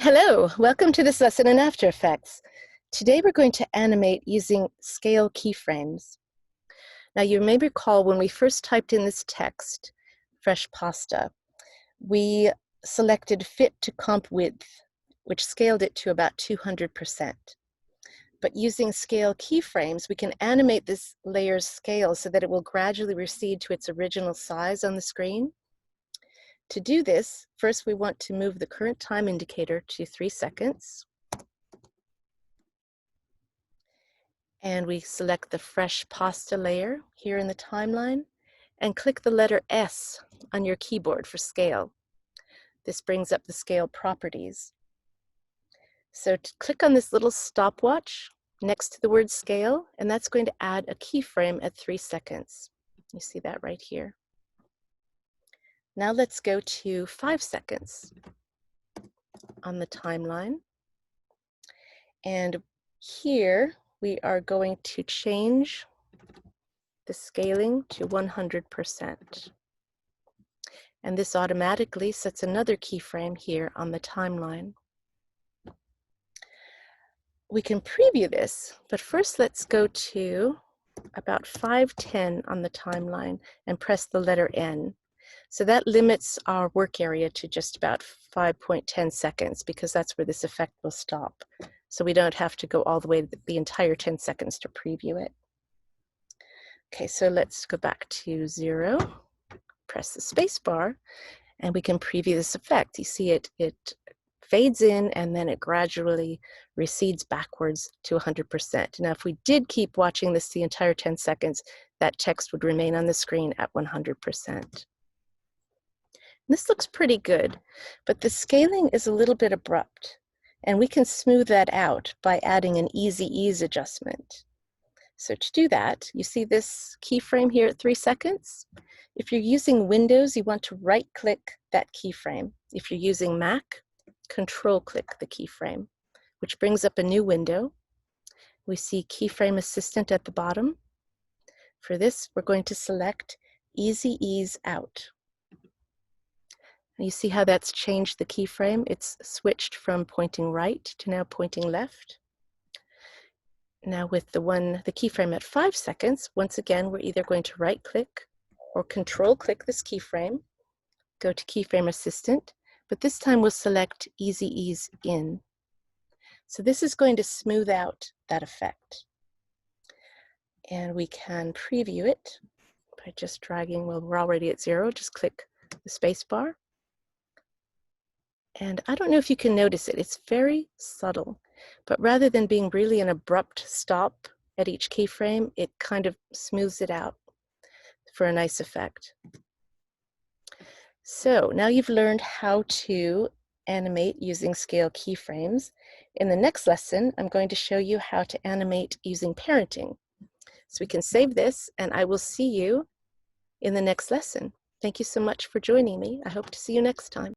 Hello, welcome to this lesson in After Effects. Today we're going to animate using scale keyframes. Now you may recall when we first typed in this text, fresh pasta, we selected fit to comp width, which scaled it to about 200%. But using scale keyframes, we can animate this layer's scale so that it will gradually recede to its original size on the screen. To do this, first we want to move the current time indicator to 3 seconds. And we select the fresh pasta layer here in the timeline and click the letter S on your keyboard for scale. This brings up the scale properties. So click on this little stopwatch next to the word scale, and that's going to add a keyframe at 3 seconds. You see that right here. Now let's go to 5 seconds on the timeline. And here we are going to change the scaling to 100%. And this automatically sets another keyframe here on the timeline. We can preview this, but first let's go to about 5:10 on the timeline and press the letter N. So that limits our work area to just about 5.10 seconds because that's where this effect will stop. So we don't have to go all the way the entire 10 seconds to preview it. Okay, so let's go back to 0, press the space bar, and we can preview this effect. You see it fades in and then it gradually recedes backwards to 100%. Now, if we did keep watching this the entire 10 seconds, that text would remain on the screen at 100%. This looks pretty good, but the scaling is a little bit abrupt, and we can smooth that out by adding an easy ease adjustment. So to do that, you see this keyframe here at 3 seconds? If you're using Windows, you want to right-click that keyframe. If you're using Mac, control-click the keyframe, which brings up a new window. We see Keyframe Assistant at the bottom. For this, we're going to select Easy Ease Out. You see how that's changed the keyframe? It's switched from pointing right to now pointing left. Now with the keyframe at 5 seconds, once again, we're either going to right-click or control-click this keyframe, go to Keyframe Assistant, but this time we'll select Easy Ease In. So this is going to smooth out that effect. And we can preview it by just dragging, well, we're already at 0, just click the space bar. And I don't know if you can notice it, it's very subtle, but rather than being really an abrupt stop at each keyframe, it kind of smooths it out for a nice effect. So now you've learned how to animate using scale keyframes. In the next lesson, I'm going to show you how to animate using parenting. So we can save this, and I will see you in the next lesson. Thank you so much for joining me. I hope to see you next time.